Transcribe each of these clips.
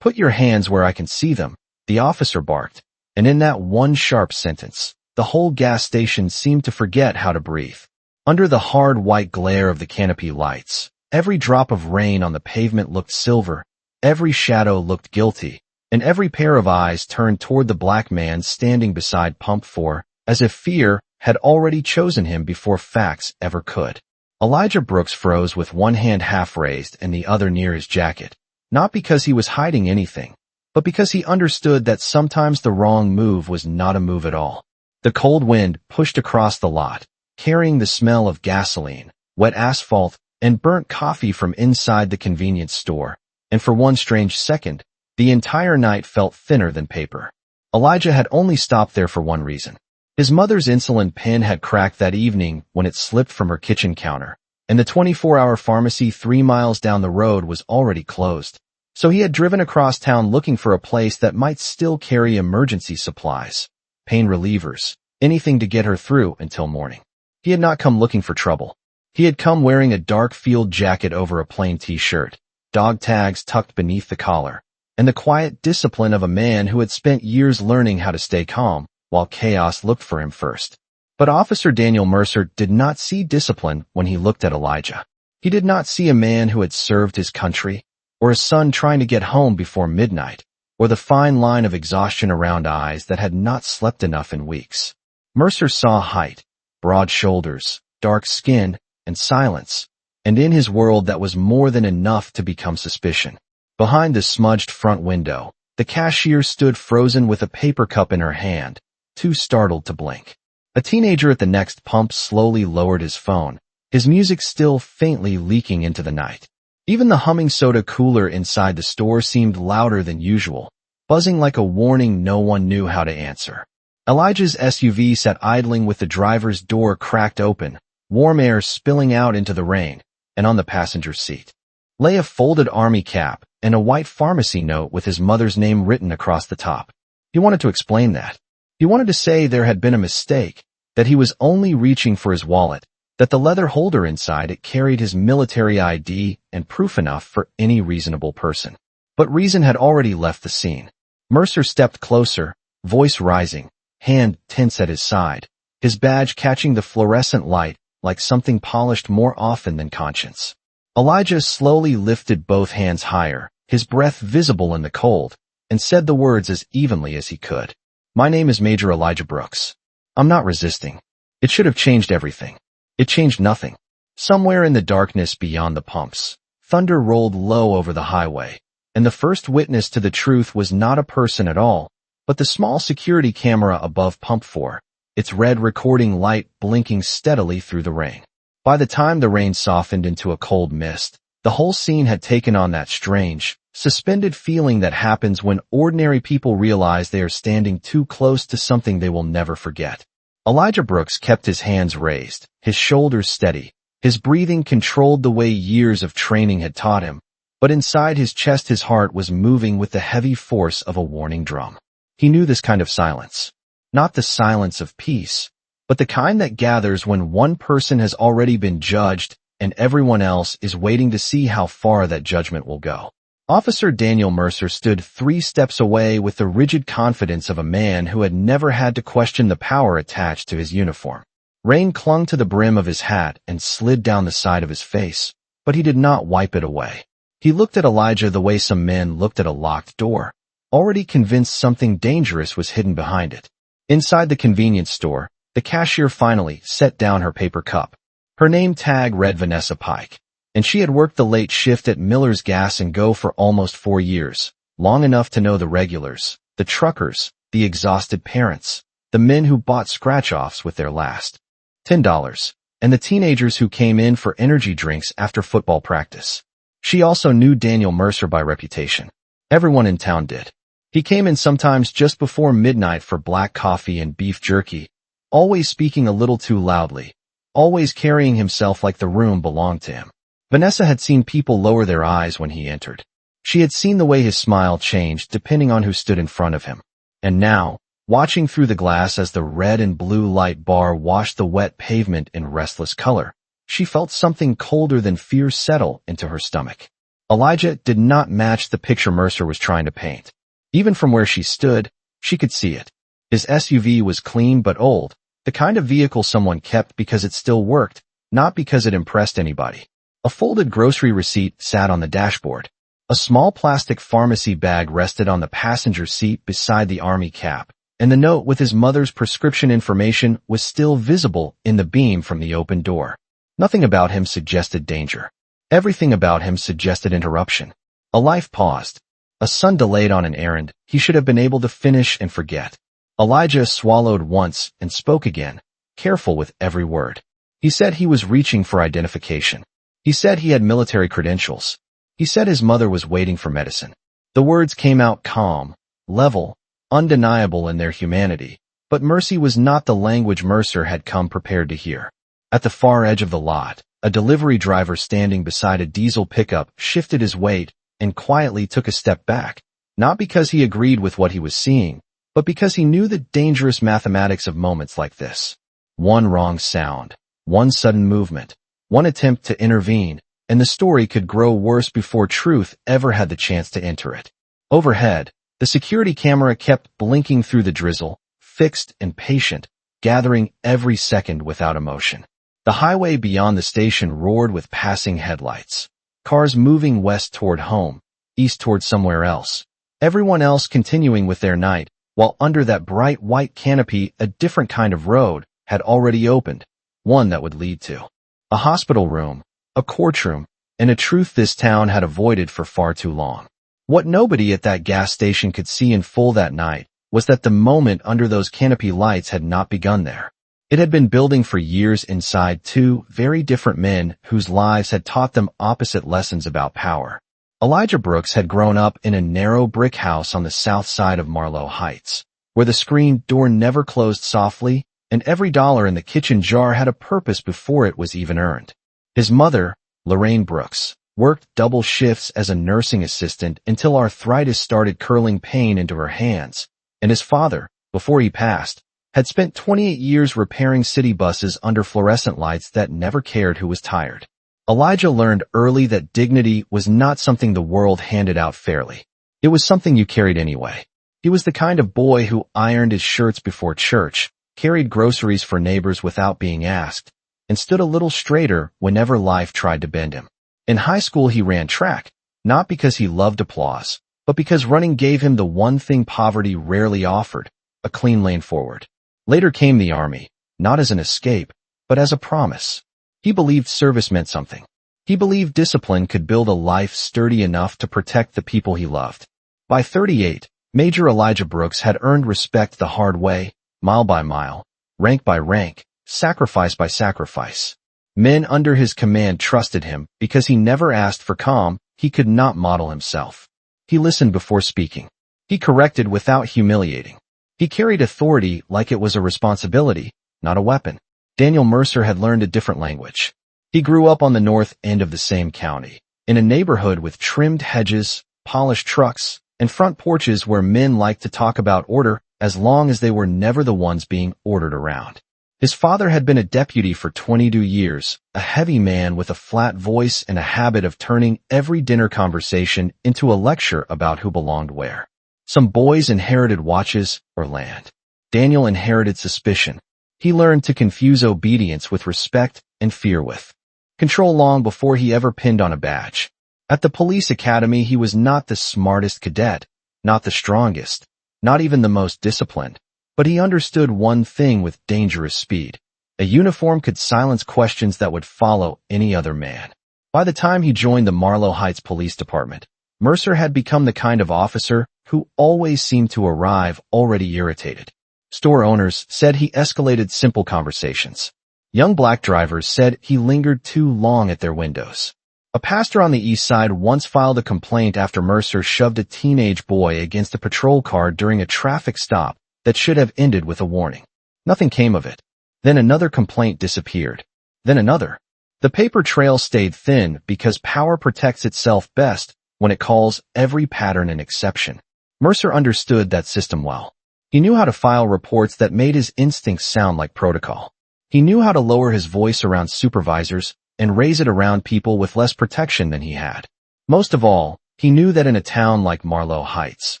"Put your hands where I can see them," the officer barked, and in that one sharp sentence, the whole gas station seemed to forget how to breathe. Under the hard white glare of the canopy lights, every drop of rain on the pavement looked silver, every shadow looked guilty, and every pair of eyes turned toward the black man standing beside Pump 4, as if fear had already chosen him before facts ever could. Elijah Brooks froze with one hand half raised and the other near his jacket, not because he was hiding anything, but because he understood that sometimes the wrong move was not a move at all. The cold wind pushed across the lot, carrying the smell of gasoline, wet asphalt, and burnt coffee from inside the convenience store, and for one strange second, the entire night felt thinner than paper. Elijah had only stopped there for one reason. His mother's insulin pen had cracked that evening when it slipped from her kitchen counter, and the 24-hour pharmacy 3 miles down the road was already closed. So he had driven across town looking for a place that might still carry emergency supplies, pain relievers, anything to get her through until morning. He had not come looking for trouble. He had come wearing a dark field jacket over a plain t-shirt, dog tags tucked beneath the collar, and the quiet discipline of a man who had spent years learning how to stay calm while chaos looked for him first. But Officer Daniel Mercer did not see discipline when he looked at Elijah. He did not see a man who had served his country, or a son trying to get home before midnight, or the fine line of exhaustion around eyes that had not slept enough in weeks. Mercer saw height, broad shoulders, dark skin, and silence, and in his world that was more than enough to become suspicion. Behind the smudged front window, the cashier stood frozen with a paper cup in her hand, too startled to blink. A teenager at the next pump slowly lowered his phone, his music still faintly leaking into the night. Even the humming soda cooler inside the store seemed louder than usual, buzzing like a warning no one knew how to answer. Elijah's SUV sat idling with the driver's door cracked open, warm air spilling out into the rain, and on the passenger seat lay a folded army cap and a white pharmacy note with his mother's name written across the top. He wanted to explain that. He wanted to say there had been a mistake, that he was only reaching for his wallet, that the leather holder inside it carried his military ID and proof enough for any reasonable person. But reason had already left the scene. Mercer stepped closer, voice rising, hand tense at his side, his badge catching the fluorescent light like something polished more often than conscience. Elijah slowly lifted both hands higher, his breath visible in the cold, and said the words as evenly as he could. "My name is Major Elijah Brooks. I'm not resisting. It should have changed everything. It changed nothing." Somewhere in the darkness beyond the pumps, thunder rolled low over the highway, and the first witness to the truth was not a person at all, but the small security camera above Pump 4, its red recording light blinking steadily through the rain. By the time the rain softened into a cold mist, the whole scene had taken on that strange, suspended feeling that happens when ordinary people realize they are standing too close to something they will never forget. Elijah Brooks kept his hands raised, his shoulders steady, his breathing controlled the way years of training had taught him, but inside his chest his heart was moving with the heavy force of a warning drum. He knew this kind of silence. Not the silence of peace, but the kind that gathers when one person has already been judged and everyone else is waiting to see how far that judgment will go. Officer Daniel Mercer stood 3 steps away with the rigid confidence of a man who had never had to question the power attached to his uniform. Rain clung to the brim of his hat and slid down the side of his face, but he did not wipe it away. He looked at Elijah the way some men looked at a locked door, already convinced something dangerous was hidden behind it. Inside the convenience store, the cashier finally set down her paper cup. Her name tag read Vanessa Pike, and she had worked the late shift at Miller's Gas and Go for almost 4 years, long enough to know the regulars, the truckers, the exhausted parents, the men who bought scratch-offs with their last $10, and the teenagers who came in for energy drinks after football practice. She also knew Daniel Mercer by reputation. Everyone in town did. He came in sometimes just before midnight for black coffee and beef jerky, always speaking a little too loudly, always carrying himself like the room belonged to him. Vanessa had seen people lower their eyes when he entered. She had seen the way his smile changed depending on who stood in front of him. And now, watching through the glass as the red and blue light bar washed the wet pavement in restless color, she felt something colder than fear settle into her stomach. Elijah did not match the picture Mercer was trying to paint. Even from where she stood, she could see it. His SUV was clean but old, the kind of vehicle someone kept because it still worked, not because it impressed anybody. A folded grocery receipt sat on the dashboard. A small plastic pharmacy bag rested on the passenger seat beside the army cap, and the note with his mother's prescription information was still visible in the beam from the open door. Nothing about him suggested danger. Everything about him suggested interruption. A life paused. A son delayed on an errand he should have been able to finish and forget. Elijah swallowed once and spoke again, careful with every word. He said he was reaching for identification. He said he had military credentials. He said his mother was waiting for medicine. The words came out calm, level, undeniable in their humanity, but mercy was not the language Mercer had come prepared to hear. At the far edge of the lot, a delivery driver standing beside a diesel pickup shifted his weight and quietly took a step back, not because he agreed with what he was seeing, but because he knew the dangerous mathematics of moments like this. One wrong sound, one sudden movement, one attempt to intervene, and the story could grow worse before truth ever had the chance to enter it. Overhead, the security camera kept blinking through the drizzle, fixed and patient, gathering every second without emotion. The highway beyond the station roared with passing headlights. Cars moving west toward home, east toward somewhere else. Everyone else continuing with their night, while under that bright white canopy a different kind of road had already opened, one that would lead to a hospital room, a courtroom, and a truth this town had avoided for far too long. What nobody at that gas station could see in full that night was that the moment under those canopy lights had not begun there. It had been building for years inside two very different men whose lives had taught them opposite lessons about power. Elijah Brooks had grown up in a narrow brick house on the south side of Marlow Heights, where the screen door never closed softly, and every dollar in the kitchen jar had a purpose before it was even earned. His mother, Lorraine Brooks, worked double shifts as a nursing assistant until arthritis started curling pain into her hands, and his father, before he passed, had spent 28 years repairing city buses under fluorescent lights that never cared who was tired. Elijah learned early that dignity was not something the world handed out fairly. It was something you carried anyway. He was the kind of boy who ironed his shirts before church, carried groceries for neighbors without being asked, and stood a little straighter whenever life tried to bend him. In high school he ran track, not because he loved applause, but because running gave him the one thing poverty rarely offered, a clean lane forward. Later came the army, not as an escape, but as a promise. He believed service meant something. He believed discipline could build a life sturdy enough to protect the people he loved. By 38, Major Elijah Brooks had earned respect the hard way, mile by mile, rank by rank, sacrifice by sacrifice. Men under his command trusted him because he never asked for calm he could not model himself. He listened before speaking. He corrected without humiliating. He carried authority like it was a responsibility, not a weapon. Daniel Mercer had learned a different language. He grew up on the north end of the same county, in a neighborhood with trimmed hedges, polished trucks, and front porches where men liked to talk about order as long as they were never the ones being ordered around. His father had been a deputy for 22 years, a heavy man with a flat voice and a habit of turning every dinner conversation into a lecture about who belonged where. Some boys inherited watches or land. Daniel inherited suspicion. He learned to confuse obedience with respect and fear with control long before he ever pinned on a badge. At the police academy he was not the smartest cadet, not the strongest, not even the most disciplined. But he understood one thing with dangerous speed. A uniform could silence questions that would follow any other man. By the time he joined the Marlow Heights Police Department, Mercer had become the kind of officer who always seemed to arrive already irritated. Store owners said he escalated simple conversations. Young black drivers said he lingered too long at their windows. A pastor on the east side once filed a complaint after Mercer shoved a teenage boy against a patrol car during a traffic stop that should have ended with a warning. Nothing came of it. Then another complaint disappeared. Then another. The paper trail stayed thin because power protects itself best when it calls every pattern an exception. Mercer understood that system well. He knew how to file reports that made his instincts sound like protocol. He knew how to lower his voice around supervisors and raise it around people with less protection than he had. Most of all, he knew that in a town like Marlow Heights,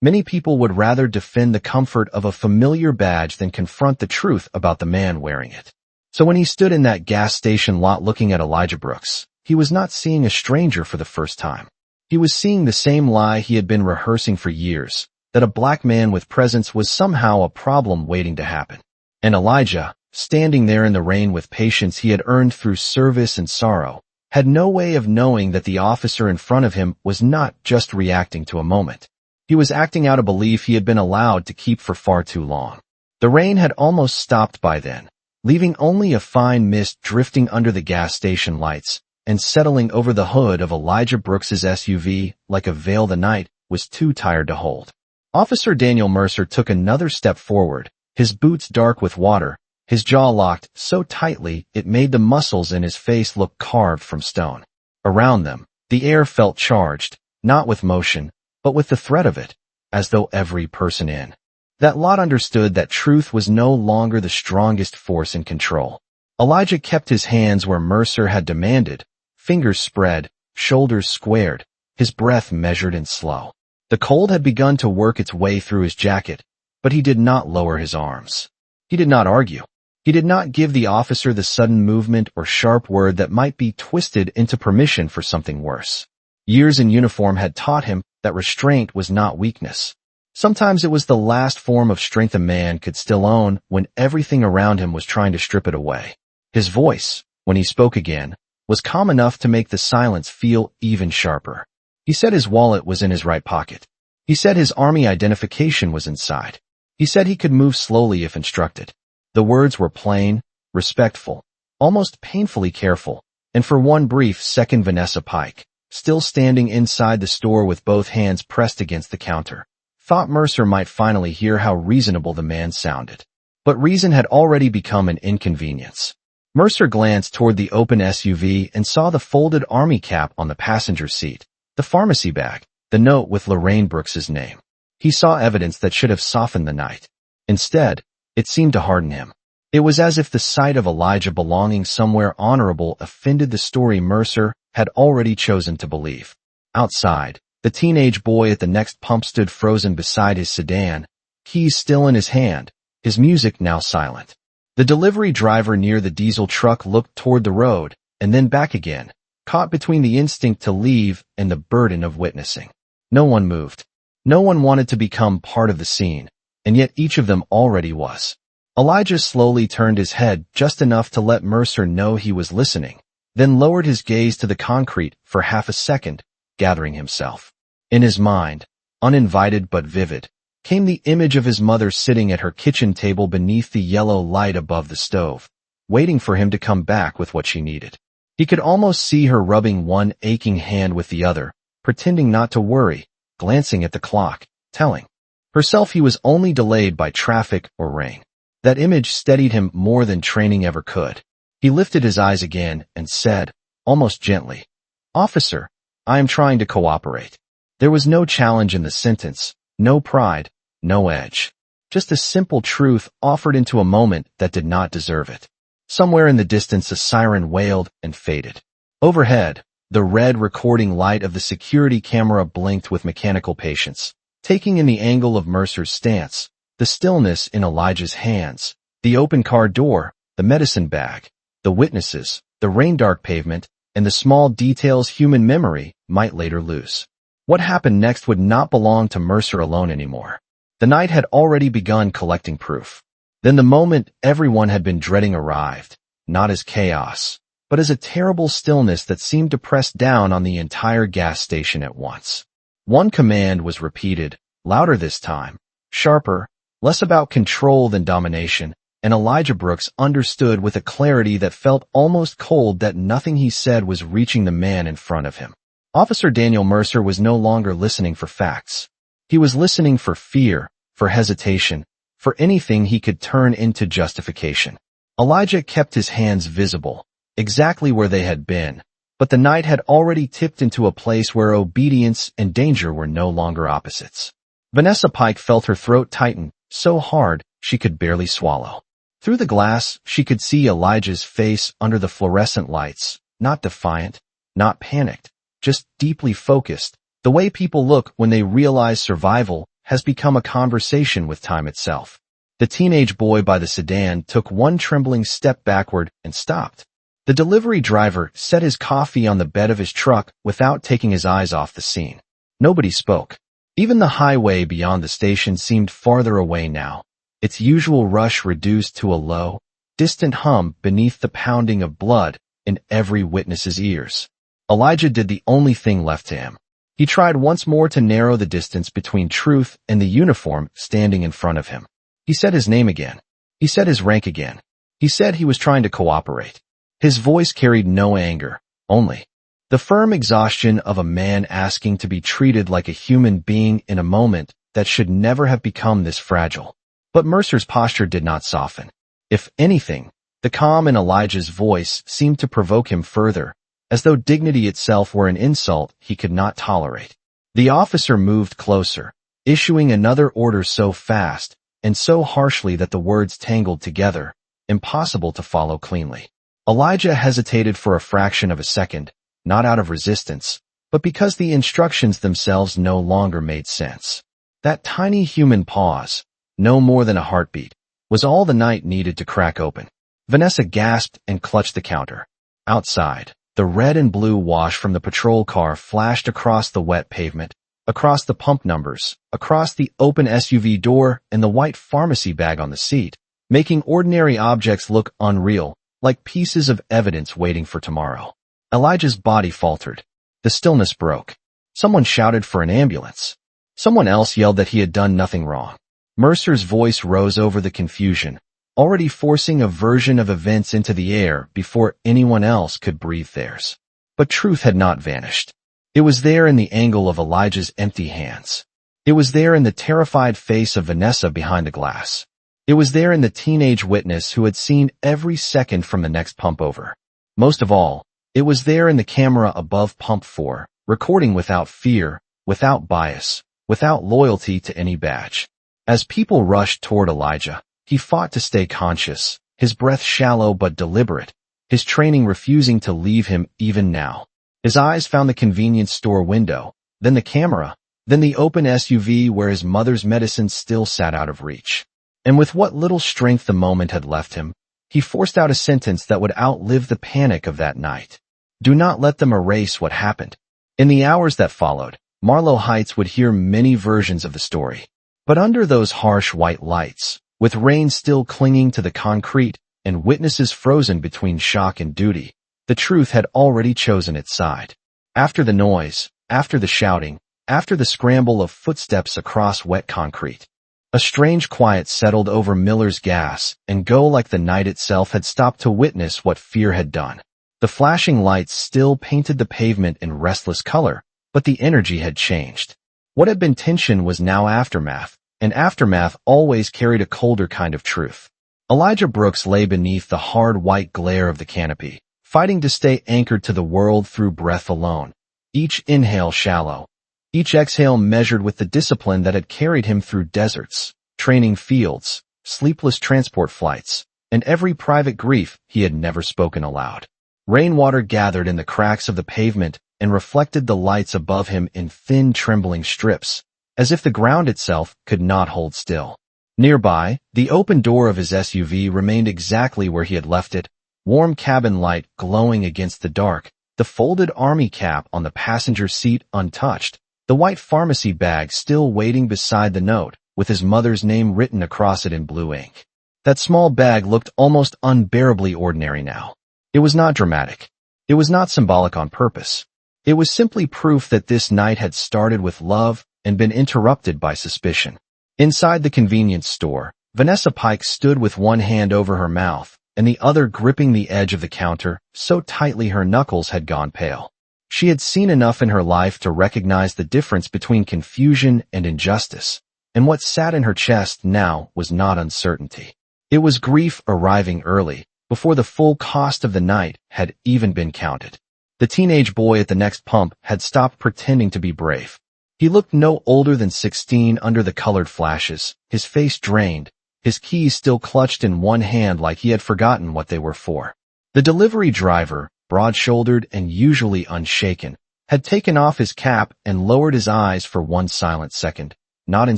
many people would rather defend the comfort of a familiar badge than confront the truth about the man wearing it. So when he stood in that gas station lot looking at Elijah Brooks, he was not seeing a stranger for the first time. He was seeing the same lie he had been rehearsing for years, that a black man with presence was somehow a problem waiting to happen. And Elijah, standing there in the rain with patience he had earned through service and sorrow, had no way of knowing that the officer in front of him was not just reacting to a moment. He was acting out a belief he had been allowed to keep for far too long. The rain had almost stopped by then, leaving only a fine mist drifting under the gas station lights and settling over the hood of Elijah Brooks's SUV like a veil the night was too tired to hold. Officer Daniel Mercer took another step forward, his boots dark with water, his jaw locked so tightly it made the muscles in his face look carved from stone. Around them, the air felt charged, not with motion, but with the threat of it, as though every person in that lot understood that truth was no longer the strongest force in control. Elijah kept his hands where Mercer had demanded, fingers spread, shoulders squared, his breath measured and slow. The cold had begun to work its way through his jacket, but he did not lower his arms. He did not argue. He did not give the officer the sudden movement or sharp word that might be twisted into permission for something worse. Years in uniform had taught him that restraint was not weakness. Sometimes it was the last form of strength a man could still own when everything around him was trying to strip it away. His voice, when he spoke again, was calm enough to make the silence feel even sharper. He said his wallet was in his right pocket. He said his army identification was inside. He said he could move slowly if instructed. The words were plain, respectful, almost painfully careful, and for one brief second Vanessa Pike, still standing inside the store with both hands pressed against the counter, thought Mercer might finally hear how reasonable the man sounded. But reason had already become an inconvenience. Mercer glanced toward the open SUV and saw the folded army cap on the passenger seat, the pharmacy bag, the note with Lorraine Brooks's name. He saw evidence that should have softened the night. Instead, it seemed to harden him. It was as if the sight of Elijah belonging somewhere honorable offended the story Mercer had already chosen to believe. Outside, the teenage boy at the next pump stood frozen beside his sedan, keys still in his hand, his music now silent. The delivery driver near the diesel truck looked toward the road, and then back again, caught between the instinct to leave and the burden of witnessing. No one moved. No one wanted to become part of the scene, and yet each of them already was. Elijah slowly turned his head just enough to let Mercer know he was listening, then lowered his gaze to the concrete for half a second, gathering himself. In his mind, uninvited but vivid, came the image of his mother sitting at her kitchen table beneath the yellow light above the stove, waiting for him to come back with what she needed. He could almost see her rubbing one aching hand with the other, pretending not to worry, glancing at the clock, telling herself he was only delayed by traffic or rain. That image steadied him more than training ever could. He lifted his eyes again and said, almost gently, "Officer, I am trying to cooperate." There was no challenge in the sentence, no pride, no edge. Just a simple truth offered into a moment that did not deserve it. Somewhere in the distance a siren wailed and faded. Overhead, the red recording light of the security camera blinked with mechanical patience, taking in the angle of Mercer's stance, the stillness in Elijah's hands, the open car door, the medicine bag, the witnesses, the rain-dark pavement, and the small details human memory might later lose. What happened next would not belong to Mercer alone anymore. The night had already begun collecting proof. Then the moment everyone had been dreading arrived, not as chaos, but as a terrible stillness that seemed to press down on the entire gas station at once. One command was repeated, louder this time, sharper, less about control than domination, and Elijah Brooks understood with a clarity that felt almost cold that nothing he said was reaching the man in front of him. Officer Daniel Mercer was no longer listening for facts. He was listening for fear, for hesitation, for anything he could turn into justification. Elijah kept his hands visible, exactly where they had been, but the night had already tipped into a place where obedience and danger were no longer opposites. Vanessa Pike felt her throat tighten, so hard she could barely swallow. Through the glass, she could see Elijah's face under the fluorescent lights, not defiant, not panicked, just deeply focused. The way people look when they realize survival has become a conversation with time itself. The teenage boy by the sedan took one trembling step backward and stopped. The delivery driver set his coffee on the bed of his truck without taking his eyes off the scene. Nobody spoke. Even the highway beyond the station seemed farther away now, its usual rush reduced to a low, distant hum beneath the pounding of blood in every witness's ears. Elijah did the only thing left to him. He tried once more to narrow the distance between truth and the uniform standing in front of him. He said his name again. He said his rank again. He said he was trying to cooperate. His voice carried no anger, only the firm exhaustion of a man asking to be treated like a human being in a moment that should never have become this fragile. But Mercer's posture did not soften. If anything, the calm in Elijah's voice seemed to provoke him further, as though dignity itself were an insult he could not tolerate. The officer moved closer, issuing another order so fast and so harshly that the words tangled together, impossible to follow cleanly. Elijah hesitated for a fraction of a second, not out of resistance, but because the instructions themselves no longer made sense. That tiny human pause, no more than a heartbeat, was all the night needed to crack open. Vanessa gasped and clutched the counter. Outside, the red and blue wash from the patrol car flashed across the wet pavement, across the pump numbers, across the open SUV door and the white pharmacy bag on the seat, making ordinary objects look unreal, like pieces of evidence waiting for tomorrow. Elijah's body faltered. The stillness broke. Someone shouted for an ambulance. Someone else yelled that he had done nothing wrong. Mercer's voice rose over the confusion, already forcing a version of events into the air before anyone else could breathe theirs. But truth had not vanished. It was there in the angle of Elijah's empty hands. It was there in the terrified face of Vanessa behind the glass. It was there in the teenage witness who had seen every second from the next pump over. Most of all, it was there in the camera above pump 4, recording without fear, without bias, without loyalty to any badge. As people rushed toward Elijah, he fought to stay conscious, his breath shallow but deliberate, his training refusing to leave him even now. His eyes found the convenience store window, then the camera, then the open SUV where his mother's medicine still sat out of reach. And with what little strength the moment had left him, he forced out a sentence that would outlive the panic of that night. Do not let them erase what happened. In the hours that followed, Marlow Heights would hear many versions of the story. But under those harsh white lights, with rain still clinging to the concrete and witnesses frozen between shock and duty, the truth had already chosen its side. After the noise, after the shouting, after the scramble of footsteps across wet concrete, a strange quiet settled over Miller's gas and go like the night itself had stopped to witness what fear had done. The flashing lights still painted the pavement in restless color, but the energy had changed. What had been tension was now aftermath, and aftermath always carried a colder kind of truth. Elijah Brooks lay beneath the hard white glare of the canopy, fighting to stay anchored to the world through breath alone, each inhale shallow, each exhale measured with the discipline that had carried him through deserts, training fields, sleepless transport flights, and every private grief he had never spoken aloud. Rainwater gathered in the cracks of the pavement and reflected the lights above him in thin trembling strips, as if the ground itself could not hold still. Nearby, the open door of his SUV remained exactly where he had left it, warm cabin light glowing against the dark, the folded army cap on the passenger seat untouched, the white pharmacy bag still waiting beside the note, with his mother's name written across it in blue ink. That small bag looked almost unbearably ordinary now. It was not dramatic. It was not symbolic on purpose. It was simply proof that this night had started with love and been interrupted by suspicion. Inside the convenience store, Vanessa Pike stood with one hand over her mouth and the other gripping the edge of the counter so tightly her knuckles had gone pale. She had seen enough in her life to recognize the difference between confusion and injustice, and what sat in her chest now was not uncertainty. It was grief arriving early, before the full cost of the night had even been counted. The teenage boy at the next pump had stopped pretending to be brave. He looked no older than 16 under the colored flashes, his face drained, his keys still clutched in one hand like he had forgotten what they were for. The delivery driver, broad-shouldered and usually unshaken, had taken off his cap and lowered his eyes for one silent second, not in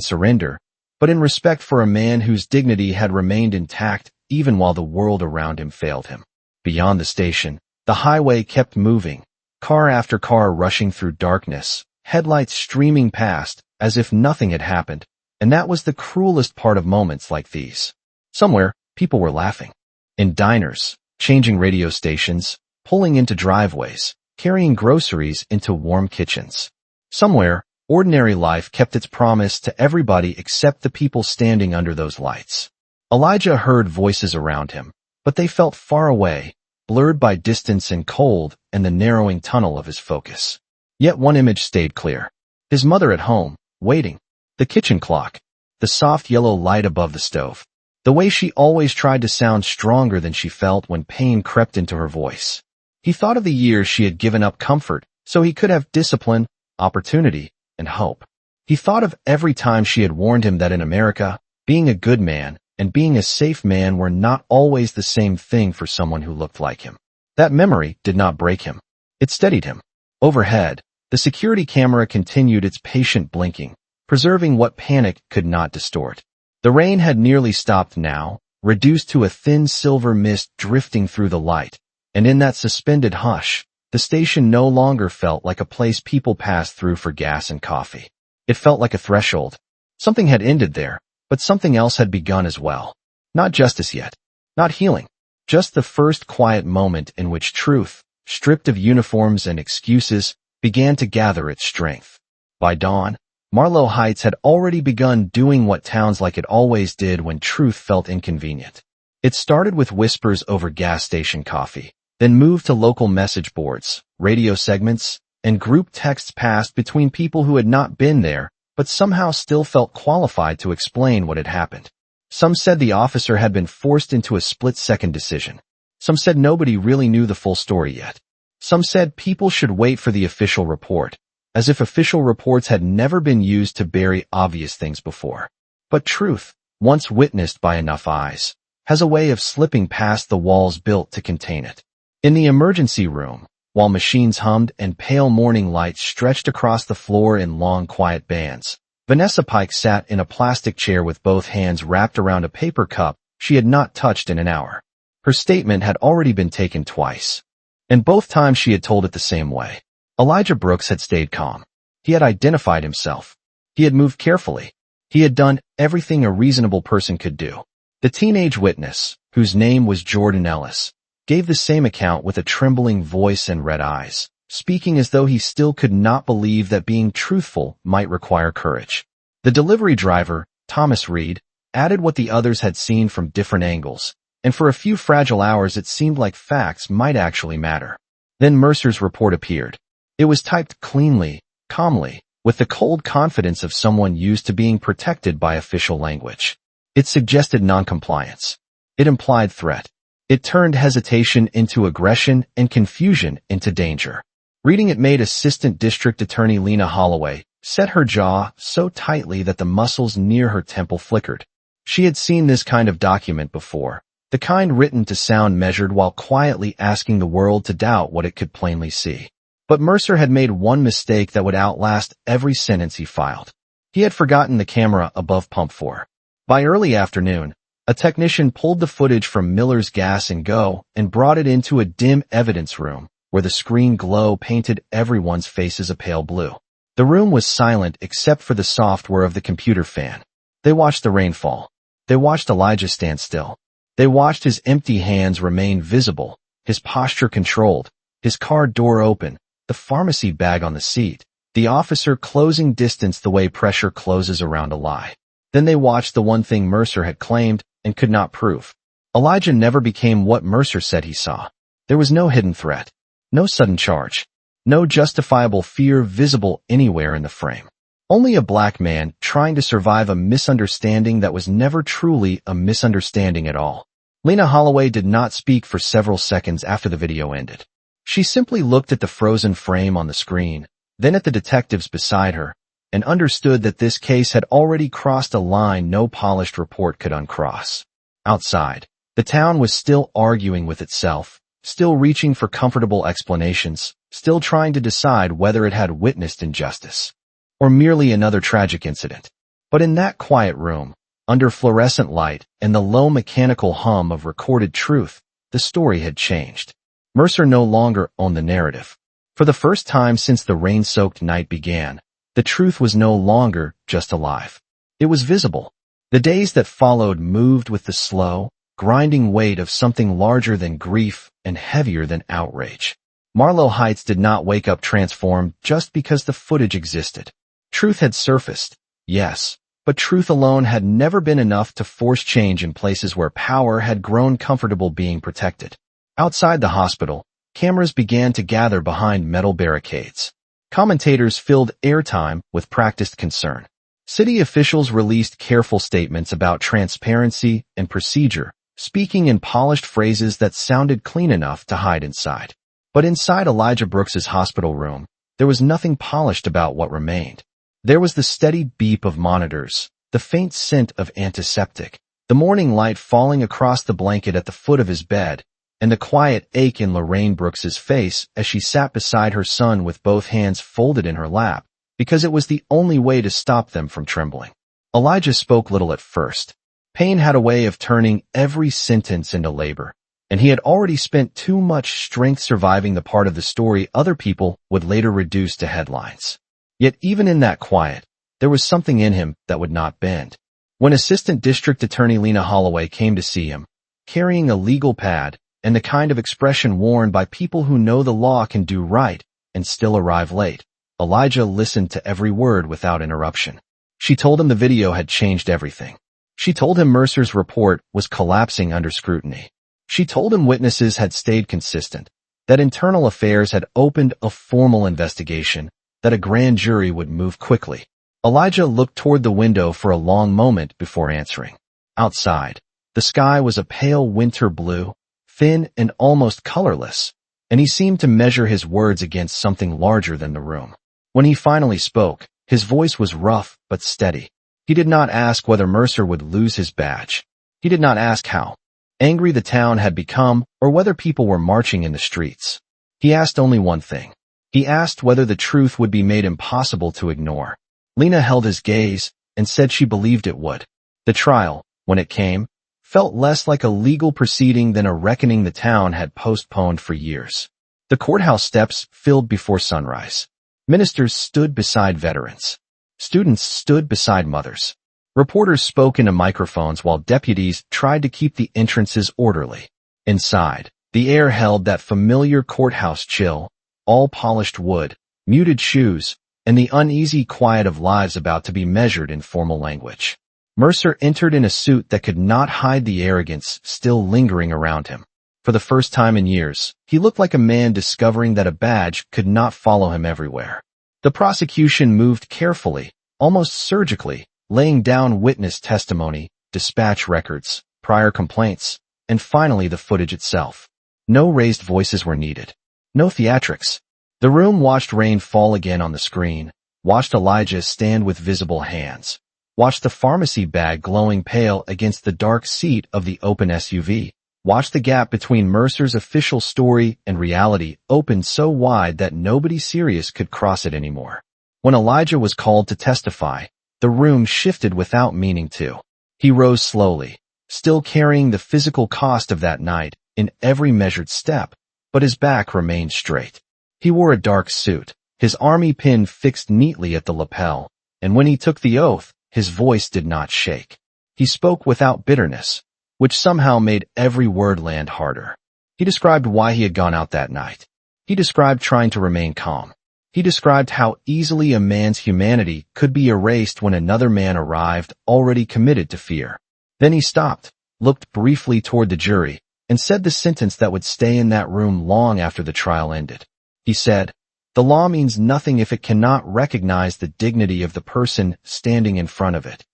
surrender, but in respect for a man whose dignity had remained intact even while the world around him failed him. Beyond the station, the highway kept moving, car after car rushing through darkness, headlights streaming past as if nothing had happened, and that was the cruelest part of moments like these. Somewhere, people were laughing. In diners, changing radio stations, pulling into driveways, carrying groceries into warm kitchens. Somewhere, ordinary life kept its promise to everybody except the people standing under those lights. Elijah heard voices around him, but they felt far away, blurred by distance and cold and the narrowing tunnel of his focus. Yet one image stayed clear. His mother at home, waiting. The kitchen clock. The soft yellow light above the stove. The way she always tried to sound stronger than she felt when pain crept into her voice. He thought of the years she had given up comfort so he could have discipline, opportunity, and hope. He thought of every time she had warned him that in America, being a good man and being a safe man were not always the same thing for someone who looked like him. That memory did not break him. It steadied him. Overhead, the security camera continued its patient blinking, preserving what panic could not distort. The rain had nearly stopped now, reduced to a thin silver mist drifting through the light, and in that suspended hush, the station no longer felt like a place people passed through for gas and coffee. It felt like a threshold. Something had ended there, but something else had begun as well. Not justice yet. Not healing. Just the first quiet moment in which truth, stripped of uniforms and excuses, began to gather its strength. By dawn, Marlow Heights had already begun doing what towns like it always did when truth felt inconvenient. It started with whispers over gas station coffee, then moved to local message boards, radio segments, and group texts passed between people who had not been there, but somehow still felt qualified to explain what had happened. Some said the officer had been forced into a split-second decision. Some said nobody really knew the full story yet. Some said people should wait for the official report, as if official reports had never been used to bury obvious things before. But truth, once witnessed by enough eyes, has a way of slipping past the walls built to contain it. In the emergency room, while machines hummed and pale morning lights stretched across the floor in long, quiet bands, Vanessa Pike sat in a plastic chair with both hands wrapped around a paper cup she had not touched in an hour. Her statement had already been taken twice, and both times she had told it the same way. Elijah Brooks had stayed calm. He had identified himself. He had moved carefully. He had done everything a reasonable person could do. The teenage witness, whose name was Jordan Ellis, gave the same account with a trembling voice and red eyes, speaking as though he still could not believe that being truthful might require courage. The delivery driver, Thomas Reed, added what the others had seen from different angles, and for a few fragile hours it seemed like facts might actually matter. Then Mercer's report appeared. It was typed cleanly, calmly, with the cold confidence of someone used to being protected by official language. It suggested noncompliance. It implied threat. It turned hesitation into aggression and confusion into danger. Reading it made Assistant District Attorney Lena Holloway set her jaw so tightly that the muscles near her temple flickered. She had seen this kind of document before, the kind written to sound measured while quietly asking the world to doubt what it could plainly see. But Mercer had made one mistake that would outlast every sentence he filed. He had forgotten the camera above Pump 4. By early afternoon, a technician pulled the footage from Miller's Gas and Go and brought it into a dim evidence room, where the screen glow painted everyone's faces a pale blue. The room was silent except for the soft whir of the computer fan. They watched the rain fall. They watched Elijah stand still. They watched his empty hands remain visible, his posture controlled, his car door open, the pharmacy bag on the seat, the officer closing distance the way pressure closes around a lie. Then they watched the one thing Mercer had claimed and could not prove. Elijah never became what Mercer said he saw. There was no hidden threat, no sudden charge, no justifiable fear visible anywhere in the frame. Only a black man trying to survive a misunderstanding that was never truly a misunderstanding at all. Lena Holloway did not speak for several seconds after the video ended. She simply looked at the frozen frame on the screen, then at the detectives beside her, and understood that this case had already crossed a line no polished report could uncross. Outside, the town was still arguing with itself, still reaching for comfortable explanations, still trying to decide whether it had witnessed injustice or merely another tragic incident. But in that quiet room, under fluorescent light and the low mechanical hum of recorded truth, the story had changed. Mercer no longer owned the narrative. For the first time since the rain-soaked night began, the truth was no longer just alive. It was visible. The days that followed moved with the slow, grinding weight of something larger than grief and heavier than outrage. Marlow Heights did not wake up transformed just because the footage existed. Truth had surfaced, yes, but truth alone had never been enough to force change in places where power had grown comfortable being protected. Outside the hospital, cameras began to gather behind metal barricades. Commentators filled airtime with practiced concern. City officials released careful statements about transparency and procedure, speaking in polished phrases that sounded clean enough to hide inside. But inside Elijah Brooks's hospital room, there was nothing polished about what remained. There was the steady beep of monitors, the faint scent of antiseptic, the morning light falling across the blanket at the foot of his bed, and the quiet ache in Lorraine Brooks's face as she sat beside her son with both hands folded in her lap, because it was the only way to stop them from trembling. Elijah spoke little at first. Pain had a way of turning every sentence into labor, and he had already spent too much strength surviving the part of the story other people would later reduce to headlines. Yet even in that quiet, there was something in him that would not bend. When Assistant District Attorney Lena Holloway came to see him, carrying a legal pad and the kind of expression worn by people who know the law can do right and still arrive late, Elijah listened to every word without interruption. She told him the video had changed everything. She told him Mercer's report was collapsing under scrutiny. She told him witnesses had stayed consistent, that internal affairs had opened a formal investigation, that a grand jury would move quickly. Elijah looked toward the window for a long moment before answering. Outside, the sky was a pale winter blue, thin and almost colorless, and he seemed to measure his words against something larger than the room. When he finally spoke, his voice was rough but steady. He did not ask whether Mercer would lose his badge. He did not ask how angry the town had become or whether people were marching in the streets. He asked only one thing. He asked whether the truth would be made impossible to ignore. Lena held his gaze and said she believed it would. The trial, when it came, felt less like a legal proceeding than a reckoning the town had postponed for years. The courthouse steps filled before sunrise. Ministers stood beside veterans. Students stood beside mothers. Reporters spoke into microphones while deputies tried to keep the entrances orderly. Inside, the air held that familiar courthouse chill, all polished wood, muted shoes, and the uneasy quiet of lives about to be measured in formal language. Mercer entered in a suit that could not hide the arrogance still lingering around him. For the first time in years, he looked like a man discovering that a badge could not follow him everywhere. The prosecution moved carefully, almost surgically, laying down witness testimony, dispatch records, prior complaints, and finally the footage itself. No raised voices were needed. No theatrics. The room watched rain fall again on the screen, watched Elijah stand with visible hands, watched the pharmacy bag glowing pale against the dark seat of the open SUV, watched the gap between Mercer's official story and reality open so wide that nobody serious could cross it anymore. When Elijah was called to testify, the room shifted without meaning to. He rose slowly, still carrying the physical cost of that night in every measured step, but his back remained straight. He wore a dark suit, his army pin fixed neatly at the lapel, and when he took the oath, his voice did not shake. He spoke without bitterness, which somehow made every word land harder. He described why he had gone out that night. He described trying to remain calm. He described how easily a man's humanity could be erased when another man arrived already committed to fear. Then he stopped, looked briefly toward the jury, and said the sentence that would stay in that room long after the trial ended. He said, "The law means nothing if it cannot recognize the dignity of the person standing in front of it."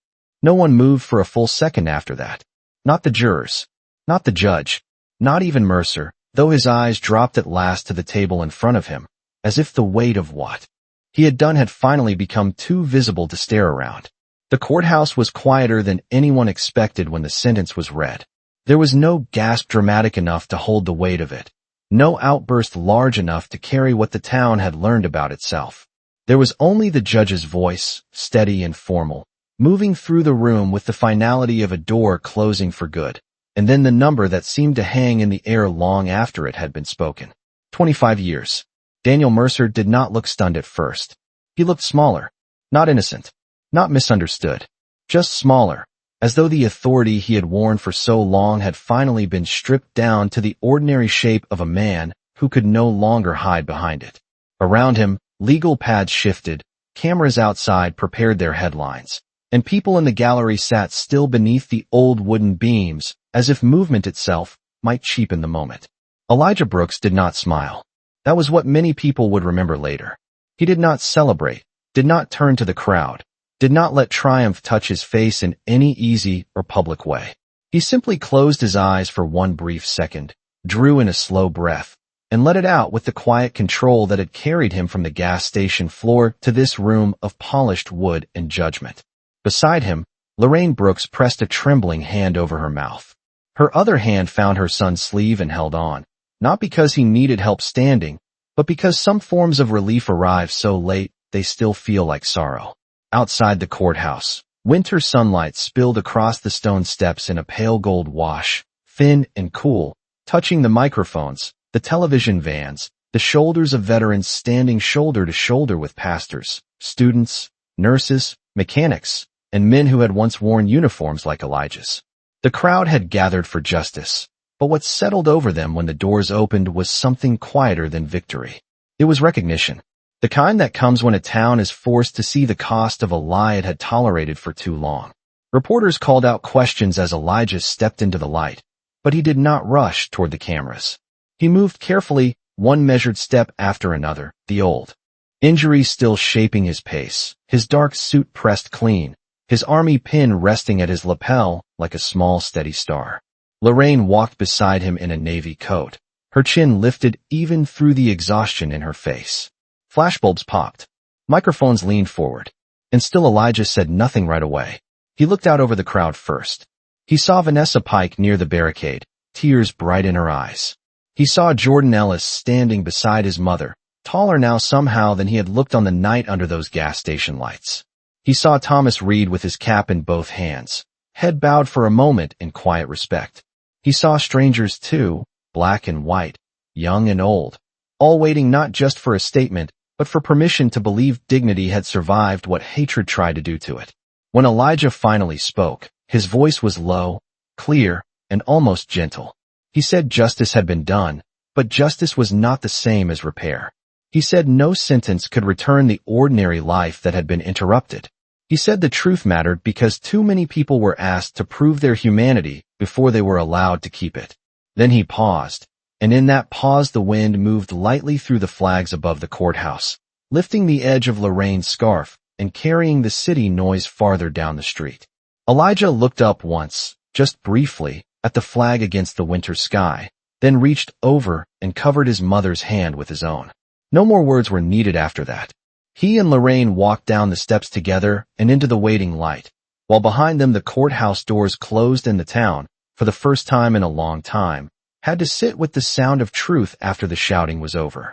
No one moved for a full second after that. Not the jurors, not the judge, not even Mercer, though his eyes dropped at last to the table in front of him, as if the weight of what he had done had finally become too visible to stare around. The courthouse was quieter than anyone expected when the sentence was read. There was no gasp dramatic enough to hold the weight of it, No outburst large enough to carry what the town had learned about itself. There was only the judge's voice, steady and formal, moving through the room with the finality of a door closing for good, and then the number that seemed to hang in the air long after it had been spoken. 25 years. Daniel Mercer did not look stunned at first. He looked smaller. Not innocent. Not misunderstood. Just smaller, as though the authority he had worn for so long had finally been stripped down to the ordinary shape of a man who could no longer hide behind it. Around him, legal pads shifted, cameras outside prepared their headlines, and people in the gallery sat still beneath the old wooden beams, as if movement itself might cheapen the moment. Elijah Brooks did not smile. That was what many people would remember later. He did not celebrate, did not turn to the crowd, did not let triumph touch his face in any easy or public way. He simply closed his eyes for one brief second, drew in a slow breath, and let it out with the quiet control that had carried him from the gas station floor to this room of polished wood and judgment. Beside him, Lorraine Brooks pressed a trembling hand over her mouth. Her other hand found her son's sleeve and held on, not because he needed help standing, but because some forms of relief arrive so late they still feel like sorrow. Outside the courthouse, winter sunlight spilled across the stone steps in a pale gold wash, thin and cool, touching the microphones, the television vans, the shoulders of veterans standing shoulder to shoulder with pastors, students, nurses, mechanics, and men who had once worn uniforms like Elijah's. The crowd had gathered for justice, but what settled over them when the doors opened was something quieter than victory. It was recognition. The kind that comes when a town is forced to see the cost of a lie it had tolerated for too long. Reporters called out questions as Elijah stepped into the light, but he did not rush toward the cameras. He moved carefully, one measured step after another, the old injury still shaping his pace, his dark suit pressed clean, his army pin resting at his lapel like a small steady star. Lorraine walked beside him in a navy coat, her chin lifted even through the exhaustion in her face. Flashbulbs popped. Microphones leaned forward. And still Elijah said nothing right away. He looked out over the crowd first. He saw Vanessa Pike near the barricade, tears bright in her eyes. He saw Jordan Ellis standing beside his mother, taller now somehow than he had looked on the night under those gas station lights. He saw Thomas Reed with his cap in both hands, head bowed for a moment in quiet respect. He saw strangers too, black and white, young and old, all waiting not just for a statement, but for permission to believe dignity had survived what hatred tried to do to it. When Elijah finally spoke, his voice was low, clear, and almost gentle. He said justice had been done, but justice was not the same as repair. He said no sentence could return the ordinary life that had been interrupted. He said the truth mattered because too many people were asked to prove their humanity before they were allowed to keep it. Then he paused, and in that pause the wind moved lightly through the flags above the courthouse, lifting the edge of Lorraine's scarf and carrying the city noise farther down the street. Elijah looked up once, just briefly, at the flag against the winter sky, then reached over and covered his mother's hand with his own. No more words were needed after that. He and Lorraine walked down the steps together and into the waiting light, while behind them the courthouse doors closed and the town, for the first time in a long time, had to sit with the sound of truth after the shouting was over.